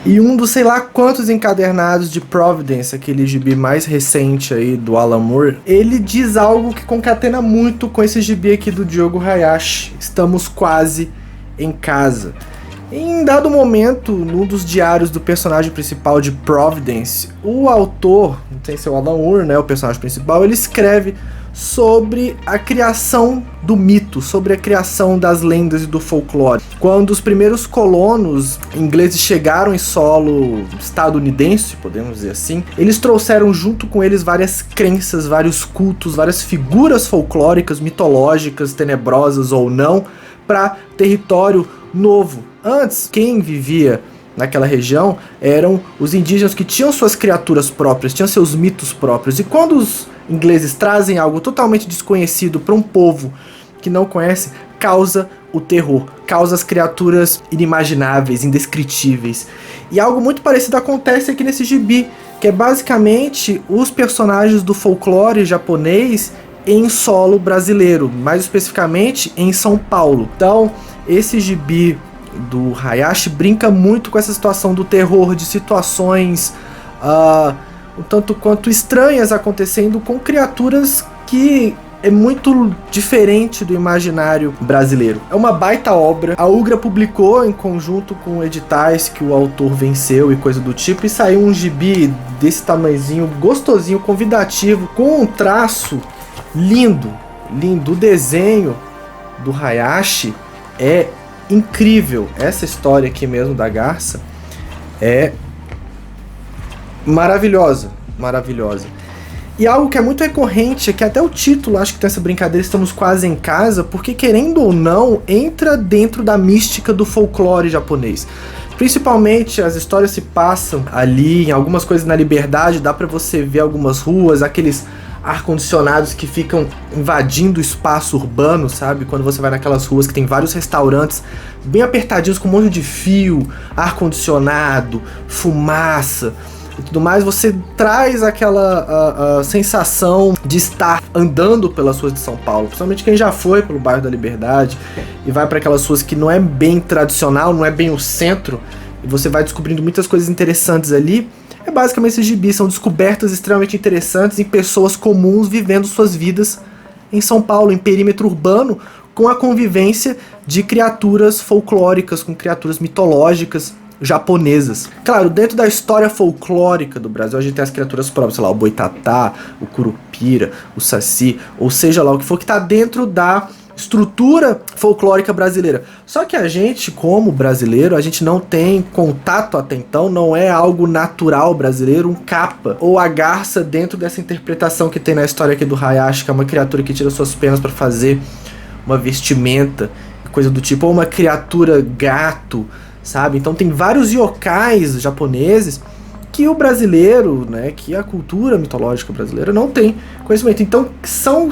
E um dos sei lá quantos encadernados de Providence, aquele gibi mais recente aí do Alan Moore, ele diz algo que concatena muito com esse gibi aqui do Diogo Hayashi. Estamos quase em casa. Em dado momento, num dos diários do personagem principal de Providence, o autor, não sei se é o Alan Moore, né, o personagem principal, ele escreve sobre a criação do mito, sobre a criação das lendas e do folclore. Quando os primeiros colonos ingleses chegaram em solo estadunidense, podemos dizer assim, eles trouxeram junto com eles várias crenças, vários cultos, várias figuras folclóricas, mitológicas, tenebrosas ou não, para território novo. Antes, quem vivia naquela região eram os indígenas que tinham suas criaturas próprias, tinham seus mitos próprios. E quando os ingleses trazem algo totalmente desconhecido para um povo que não conhece, causa o terror, causa as criaturas inimagináveis, indescritíveis. E algo muito parecido acontece aqui nesse gibi, que é basicamente os personagens do folclore japonês em solo brasileiro, mais especificamente em São Paulo. Então, esse gibi do Hayashi brinca muito com essa situação do terror, de situações um tanto quanto estranhas acontecendo com criaturas que é muito diferente do imaginário brasileiro. É uma baita obra. A Ugra publicou em conjunto com editais que o autor venceu e coisa do tipo, e saiu um gibi desse tamanhozinho, gostosinho, convidativo, com um traço lindo, lindo. O desenho do Hayashi é incrível. Essa história aqui mesmo da garça é maravilhosa, maravilhosa. E algo que é muito recorrente é que até o título, acho que tem essa brincadeira, estamos quase em casa, porque querendo ou não, entra dentro da mística do folclore japonês. Principalmente as histórias se passam ali, em algumas coisas na Liberdade, dá pra você ver algumas ruas, aqueles ar-condicionados que ficam invadindo o espaço urbano, sabe? Quando você vai naquelas ruas que tem vários restaurantes bem apertadinhos, com um monte de fio, ar-condicionado, fumaça e tudo mais, você traz aquela sensação de estar andando pelas ruas de São Paulo, principalmente quem já foi pelo bairro da Liberdade e vai para aquelas ruas que não é bem tradicional, não é bem o centro, e você vai descobrindo muitas coisas interessantes ali. É basicamente esses gibis, são descobertas extremamente interessantes em pessoas comuns vivendo suas vidas em São Paulo, em perímetro urbano, com a convivência de criaturas folclóricas, com criaturas mitológicas japonesas. Claro, dentro da história folclórica do Brasil, a gente tem as criaturas próprias, sei lá, o boitatá, o curupira, o saci, ou seja lá o que for, que está dentro da estrutura folclórica brasileira. Só que a gente, como brasileiro, a gente não tem contato até então, não é algo natural brasileiro, um capa ou a garça dentro dessa interpretação que tem na história aqui do Hayashi, que é uma criatura que tira suas penas para fazer uma vestimenta, coisa do tipo, ou uma criatura gato, sabe? Então tem vários yokais japoneses que o brasileiro, né, que a cultura mitológica brasileira não tem conhecimento. Então são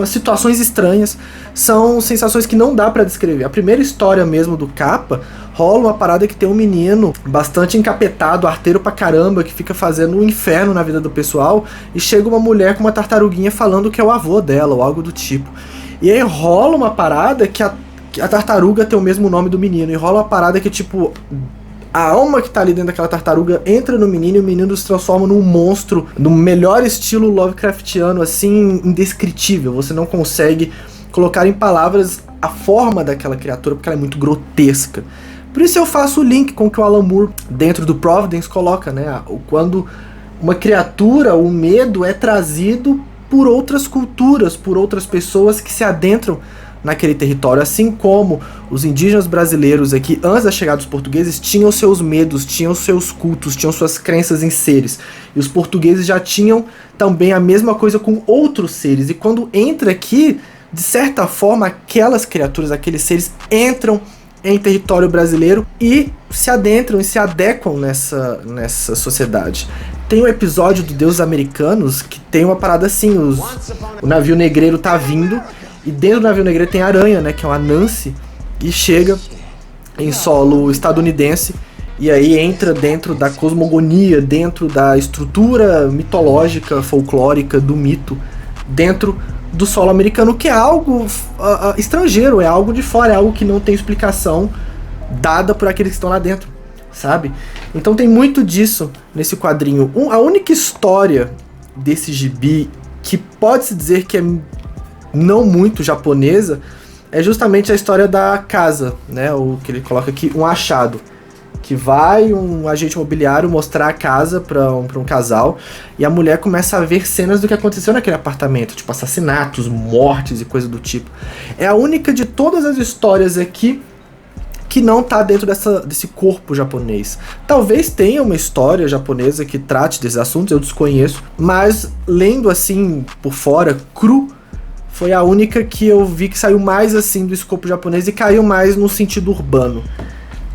situações estranhas, são sensações que não dá pra descrever. A primeira história mesmo do capa rola uma parada que tem um menino bastante encapetado, arteiro pra caramba, que fica fazendo um inferno na vida do pessoal, e chega uma mulher com uma tartaruguinha falando que é o avô dela, ou algo do tipo. E aí rola uma parada que a tartaruga tem o mesmo nome do menino, e rola uma parada que tipo, a alma que tá ali dentro daquela tartaruga entra no menino e o menino se transforma num monstro, no melhor estilo Lovecraftiano, assim, indescritível. Você não consegue colocar em palavras a forma daquela criatura, porque ela é muito grotesca. Por isso eu faço o link com o que o Alan Moore, dentro do Providence, coloca, né? Quando uma criatura, o medo é trazido por outras culturas, por outras pessoas que se adentram naquele território, assim como os indígenas brasileiros aqui, antes da chegada dos portugueses, tinham seus medos, tinham seus cultos, tinham suas crenças em seres. E os portugueses já tinham também a mesma coisa com outros seres. E quando entra aqui, de certa forma, aquelas criaturas, aqueles seres entram em território brasileiro e se adentram e se adequam nessa sociedade. Tem um episódio do Deuses Americanos que tem uma parada assim, o navio negreiro tá vindo, e dentro do navio negreiro tem a aranha, né, que é uma Nancy, e chega em solo estadunidense, e aí entra dentro da cosmogonia, dentro da estrutura mitológica, folclórica, do mito, dentro do solo americano, que é algo estrangeiro, é algo de fora, é algo que não tem explicação dada por aqueles que estão lá dentro. sabe? Então tem muito disso nesse quadrinho. A única história desse gibi que pode-se dizer que é não muito japonesa é justamente a história da casa, né? O que ele coloca aqui, um achado. Que vai um agente imobiliário mostrar a casa para um casal e a mulher começa a ver cenas do que aconteceu naquele apartamento, tipo assassinatos, mortes e coisa do tipo. É a única de todas as histórias aqui que não tá dentro desse corpo japonês. Talvez tenha uma história japonesa que trate desses assuntos, eu desconheço, mas lendo assim por fora, cru, foi a única que eu vi que saiu mais assim do escopo japonês e caiu mais no sentido urbano.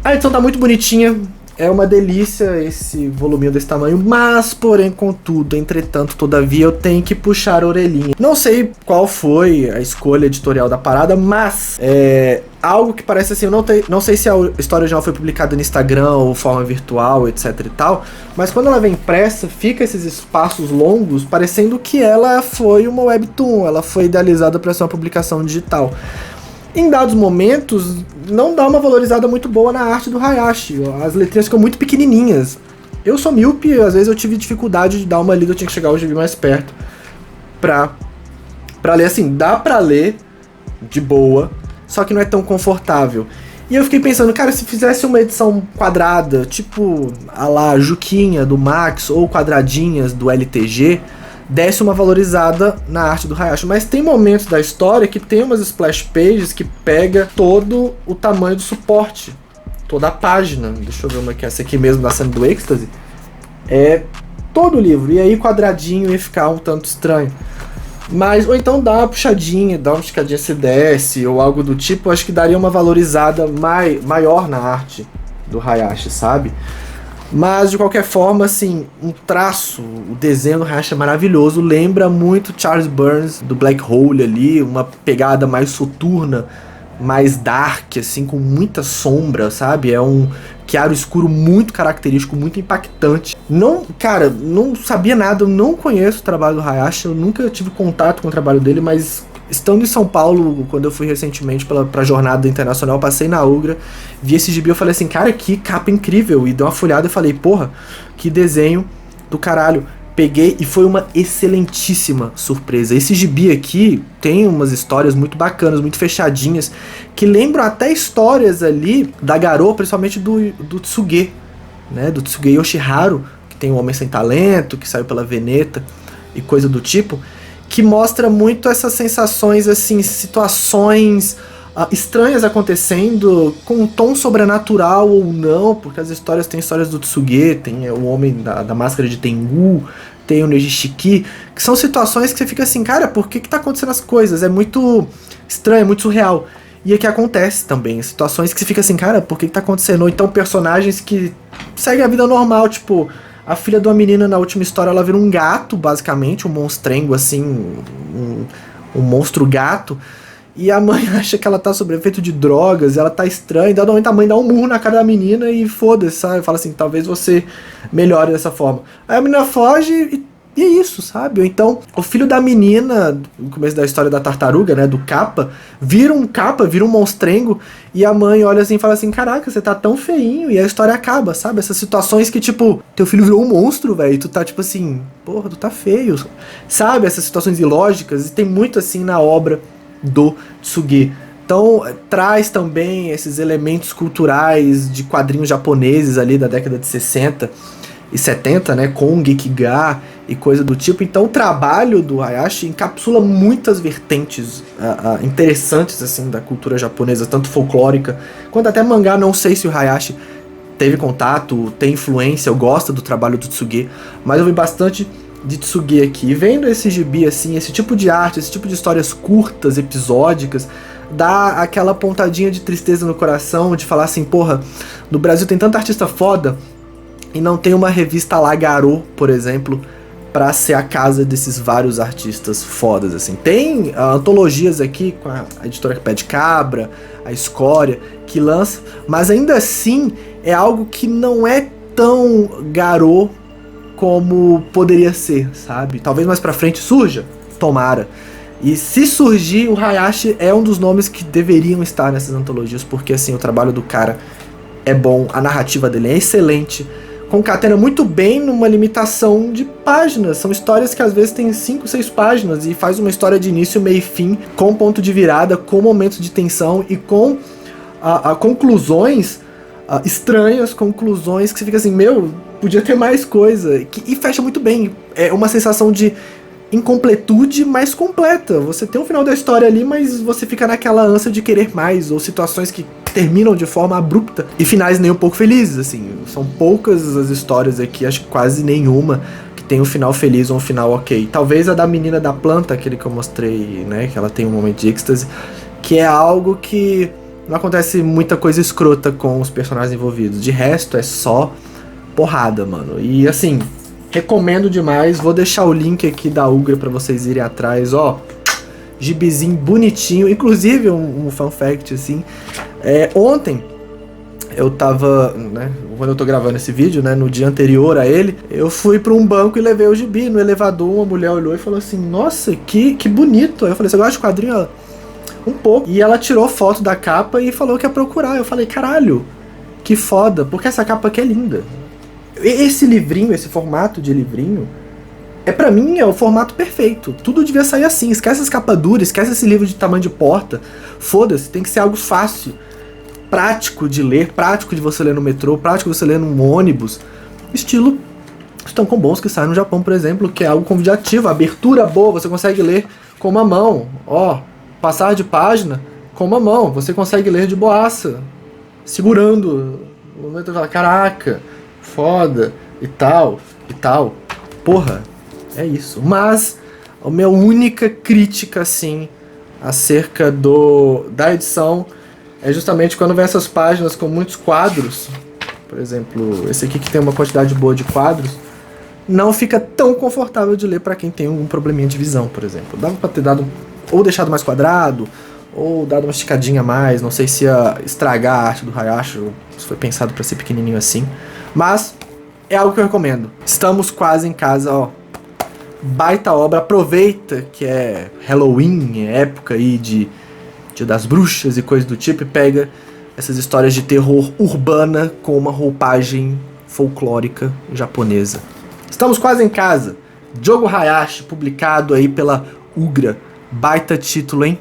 A edição tá muito bonitinha, é uma delícia esse voluminho desse tamanho, mas, porém, contudo, entretanto, todavia, eu tenho que puxar a orelhinha. Não sei qual foi a escolha editorial da parada, mas algo que parece assim, eu não sei se a história original foi publicada no Instagram ou forma virtual, etc e tal, mas quando ela vem impressa, fica esses espaços longos, parecendo que ela foi uma webtoon, ela foi idealizada para ser uma publicação digital. Em dados momentos, não dá uma valorizada muito boa na arte do Hayashi. As letrinhas ficam muito pequenininhas. Eu sou míope, às vezes eu tive dificuldade de dar uma lida, eu tinha que chegar o gibi mais perto pra ler. Assim, dá pra ler de boa, só que não é tão confortável. E eu fiquei pensando, cara, se fizesse uma edição quadrada, tipo a lá Juquinha do Max ou quadradinhas do LTG, desse uma valorizada na arte do Hayashi. Mas tem momentos da história que tem umas splash pages que pega todo o tamanho do suporte, toda a página. Deixa eu ver uma que é essa aqui mesmo, da cena do êxtase. É todo o livro, e aí quadradinho ia ficar um tanto estranho. Mas, ou então dá uma puxadinha, dá uma esticadinha se desce, ou algo do tipo, acho que daria uma valorizada maior na arte do Hayashi, sabe? Mas, de qualquer forma, assim, um traço, o desenho do Hayashi é maravilhoso, lembra muito Charles Burns, do Black Hole ali, uma pegada mais soturna, mais dark, assim, com muita sombra, sabe? É um chiaro escuro muito característico, muito impactante. Não, cara, não sabia nada, eu não conheço o trabalho do Hayashi, eu nunca tive contato com o trabalho dele, mas estando em São Paulo, quando eu fui recentemente pra jornada internacional, passei na Ugra, vi esse gibi, eu falei assim, cara, que capa incrível, e dei uma folhada e falei, porra, que desenho do caralho. Peguei e foi uma excelentíssima surpresa. Esse gibi aqui tem umas histórias muito bacanas, muito fechadinhas, que lembram até histórias ali da Garou, principalmente do Tsuge, né, do Tsuge Yoshiharu, que tem o Homem Sem Talento, que saiu pela Veneta e coisa do tipo, que mostra muito essas sensações, assim, situações estranhas acontecendo, com um tom sobrenatural ou não, porque as histórias tem histórias do Tsuge, tem o Homem da Máscara de Tengu, tem o Neji Shiki, que são situações que você fica assim, cara, por que tá acontecendo as coisas? É muito estranho, é muito surreal. E aqui acontece também, situações que você fica assim, cara, por que tá acontecendo? Ou então personagens que seguem a vida normal, tipo, a filha de uma menina na última história, ela vira um gato, basicamente, um monstrengo, assim, um monstro gato, e a mãe acha que ela tá sob efeito de drogas, ela tá estranha, e dá a mãe dá um murro na cara da menina e foda-se, sabe? Fala assim, talvez você melhore dessa forma. Aí a menina foge e é isso, sabe? Ou então, o filho da menina, no começo da história da tartaruga, né, do Kappa, vira um monstrengo, e a mãe olha assim e fala assim, caraca, você tá tão feinho, e a história acaba, sabe? Essas situações que, tipo, teu filho virou um monstro, velho, e tu tá, tipo assim, porra, tu tá feio, sabe? Essas situações ilógicas, e tem muito, assim, na obra do Tsuge. Então, traz também esses elementos culturais de quadrinhos japoneses ali da década de 60 e 70, né, com Gekiga e coisa do tipo. Então o trabalho do Hayashi encapsula muitas vertentes interessantes assim da cultura japonesa, tanto folclórica quanto até mangá. Não sei se o Hayashi teve contato, tem influência, eu gosto do trabalho do Tsuge, mas eu vi bastante de Tsuge aqui. E vendo esse gibi assim, esse tipo de arte, esse tipo de histórias curtas, episódicas, dá aquela pontadinha de tristeza no coração, de falar assim, porra, no Brasil tem tanta artista foda e não tem uma revista lá Garou, por exemplo, pra ser a casa desses vários artistas fodas, assim. Tem antologias aqui com a editora Pé de Cabra, a Escória, que lança, mas ainda assim é algo que não é tão Garou como poderia ser, sabe? Talvez mais pra frente surja, tomara. E se surgir, o Hayashi é um dos nomes que deveriam estar nessas antologias, porque assim, o trabalho do cara é bom, a narrativa dele é excelente, concatena muito bem numa limitação de páginas. São histórias que às vezes tem 5, 6 páginas e faz uma história de início, meio e fim, com ponto de virada, com momentos de tensão e com conclusões estranhas, conclusões que você fica assim, meu, podia ter mais coisa. E fecha muito bem. É uma sensação de incompletude mais completa. Você tem um final da história ali, mas você fica naquela ânsia de querer mais, ou situações que terminam de forma abrupta e finais nem um pouco felizes, assim. São poucas as histórias aqui, acho que quase nenhuma que tem um final feliz ou um final ok. Talvez a da menina da planta, aquele que eu mostrei, né, que ela tem um momento de êxtase, que é algo que não acontece muita coisa escrota com os personagens envolvidos. De resto, é só porrada, mano. E assim, recomendo demais. Vou deixar o link aqui da Ugra pra vocês irem atrás, ó. Gibizinho bonitinho. Inclusive, um fun fact, assim. Ontem, eu tava, né, quando eu tô gravando esse vídeo, né, no dia anterior a ele, eu fui pra um banco e levei o gibi. No elevador, uma mulher olhou e falou assim, nossa, que bonito. Aí eu falei, você gosta de quadrinho? Ela, um pouco. E ela tirou foto da capa e falou que ia procurar. Eu falei, caralho, que foda, porque essa capa aqui é linda. Esse livrinho, esse formato de livrinho, pra mim é o formato perfeito. Tudo devia sair assim. Esquece as capas duras, esquece esse livro de tamanho de porta. Foda-se, tem que ser algo fácil, prático de ler, prático de você ler no metrô, prático de você ler num ônibus. Estilo Estancou Bons que sai no Japão, por exemplo, que é algo convidativo, abertura boa, você consegue ler com uma mão. Ó, passar de página com uma mão, você consegue ler de boaça, segurando. No momento fala, caraca, foda, e tal. Porra, é isso. Mas a minha única crítica, assim, acerca da edição é justamente quando vem essas páginas com muitos quadros. Por exemplo, esse aqui que tem uma quantidade boa de quadros, não fica tão confortável de ler pra quem tem um probleminha de visão, por exemplo. Dava pra ter dado, ou deixado mais quadrado, ou dado uma esticadinha a mais. Não sei se ia estragar a arte do Hayashi, se foi pensado pra ser pequenininho assim. Mas é algo que eu recomendo. Estamos quase em casa, ó. Baita obra. Aproveita que é Halloween, é época aí de Dia das Bruxas e coisa do tipo, e pega essas histórias de terror urbana com uma roupagem folclórica japonesa. Estamos quase em casa. Jogo Hayashi, publicado aí pela Ugra. Baita título, hein?